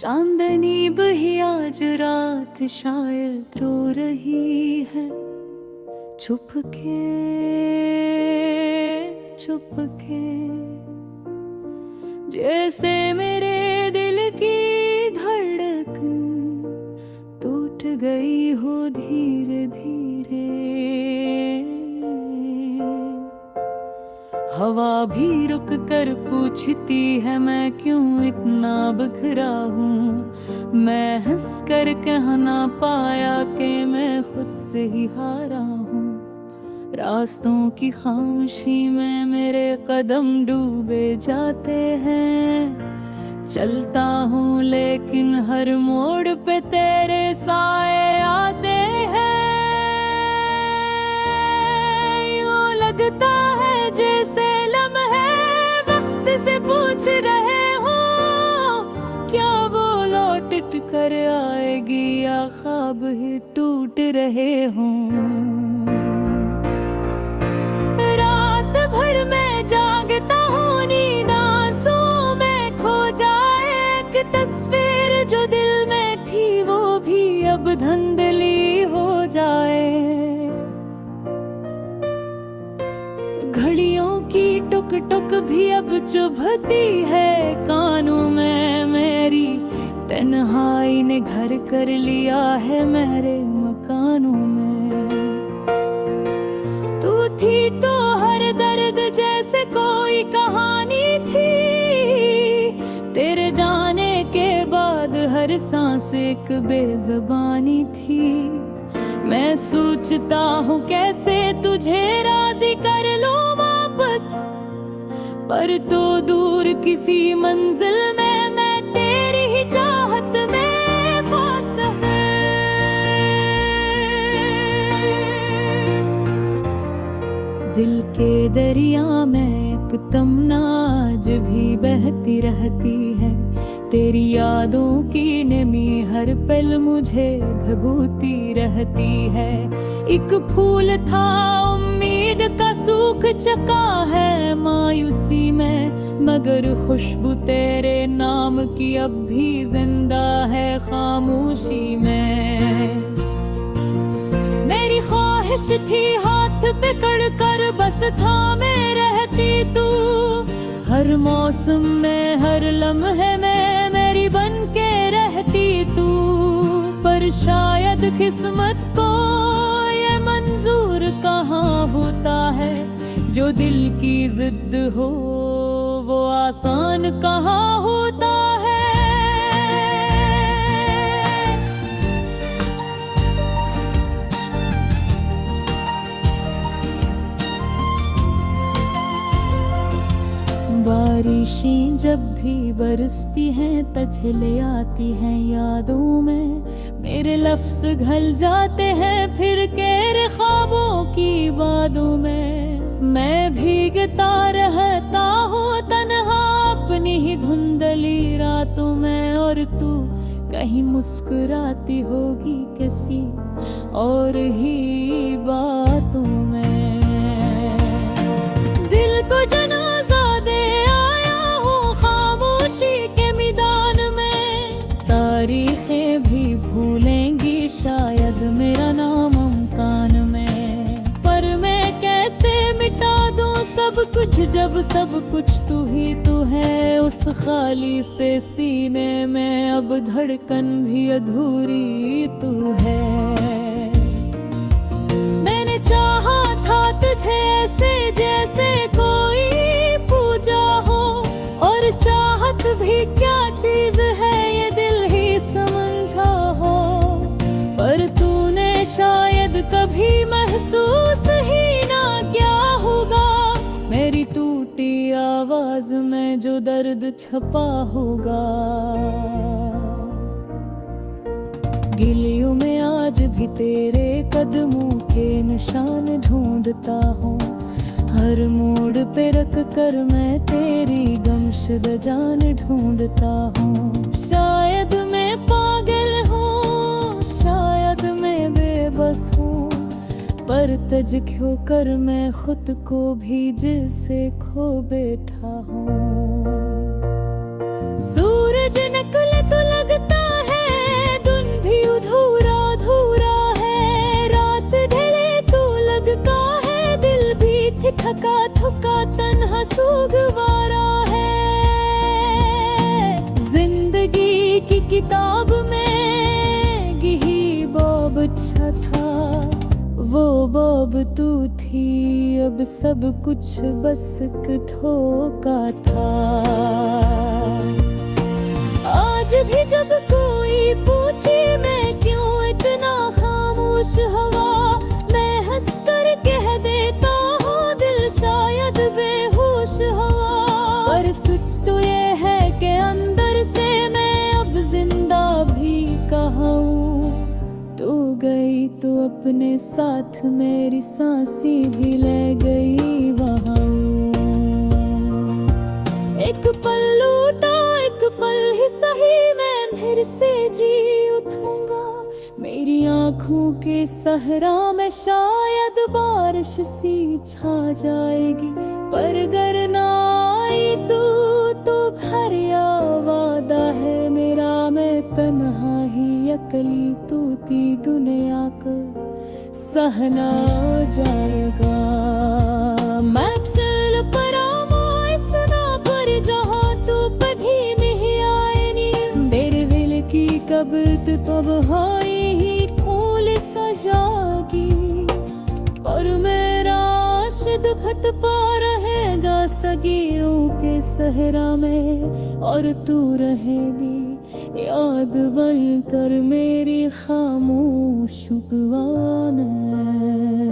चांदनी बही आज रात शायद रो रही है, छुप के छुप के, जैसे मेरे दिल की धड़कन टूट गई हो धीरे धीरे। हवा भी रुक कर पूछती है मैं क्यों इतना बिखरा हूँ। मैं हंस कर कह ना पाया कि मैं खुद से ही हारा हूँ। रास्तों की खामोशी में मेरे कदम डूबे जाते हैं। चलता हूँ लेकिन हर मोड़ पे तेरे साए आते हैं। यूं लगता है जैसे लम्हे वक्त से पूछ रहे हो, क्या वो लौट कर आएगी या ख्वाब ही टूट रहे हों। रात भर मैं जागता हूँ, नींद आंसुओं में खो जाए। एक तस्वीर जो दिल में थी वो भी अब धुंधली हो जाए। घड़ियों की टुक टुक भी अब चुभती है कानों में मेरी। तन्हाई ने घर कर लिया है मेरे मकानों में। तू थी तो हर दर्द जैसे कोई कहानी थी। तेरे जाने के बाद हर सांस एक बेज़बानी थी। मैं सोचता हूँ कैसे तुझे राज़ी कर लूँ वापस, पर तो दूर किसी मंजिल में मैं तेरी ही चाहत में फंस है। दिल के दरिया में एक तमन्ना आज भी बहती रहती है। तेरी यादों की नमी हर पल मुझे भभूती रहती है। एक फूल था उम्मीद का सूख चुका है मायूसी में, मगर खुशबू तेरे नाम की अब भी जिंदा है खामोशी में। मेरी ख्वाहिश थी हाथ पकड़ कर बस थामे रहती तू। हर मौसम में हर लम्हे में मेरी बन के रहती तू। पर शायद किस्मत को ये मंजूर कहाँ होता है, जो दिल की जिद हो वो आसान कहाँ होता है। बारिशें जब भी बरसती हैं तछले आती हैं यादों में। मेरे लफ्ज़ घल जाते हैं फिर के ख्वाबों की बातों में। मैं भीगता रहता हूँ तन्हा अपनी ही धुंधली रातों में, और तू कहीं मुस्कुराती होगी किसी और ही बातों में। दिल को जनाजा दे आया हूँ खामोशी के मैदान में। तारीखें भी भूलेंगी शायद मेरा नाम कान में, पर मैं कैसे मिटा दूँ सब कुछ जब सब कुछ तू ही तू है। उस खाली से सीने में अब धड़कन भी अधूरी तू है। मैंने चाहा था तुझे ऐसे जैसे कोई पूजा हो, और चाहत भी क्या चीज है ये दिल ही समझा हो। पर तूने शायद कभी महसूस ही ना किया होगा मेरी टूटी आवाज में जो दर्द छपा होगा। गिलियों में आज भी तेरे कदमों के निशान ढूंढता हूँ। हर मोड़ पे रख कर मैं तेरी गमशुदा जान ढूंढता हूँ। शायद मैं पागल हूँ, शायद मैं बेबस हूँ, पर तज क्यों कर मैं खुद को भी जिसे खो बैठा हूँ। सूरज निकले तो लगता तू गवारा है। जिंदगी की किताब में यही बॉब अच्छा था, वो बॉब तू थी, अब सब कुछ बस एक धोखा था। आज भी जब कोई पूछे मैं क्यों इतना खामोश हवा, मैं हंस कर कह देता हूँ दिल शायद बेहोश हवा। पर सच तो ये है कि अंदर से मैं अब जिंदा भी कहाँ हूँ। तू गई तो अपने साथ मेरी सांसें भी ले गई वहाँ। एक पल लूटा एक पल ही सही, मैं फिर से जी उठूंगा। मेरी आँखों के सहरा में शायद बारिश सी छा जाएगी, पर अगर ना आई तू तो भरिया वादा है मेरा, मैं तन्हा ही अकेली तूती दुनिया को सहना जाएगा। मैं चल पड़ा कब तब हाई ही फूल सजागी, पर मेरा आशिद फट पा रहेगा सगीरों के सहरा में, और तू रहेगी याद बन कर मेरी खामोश जुबान में।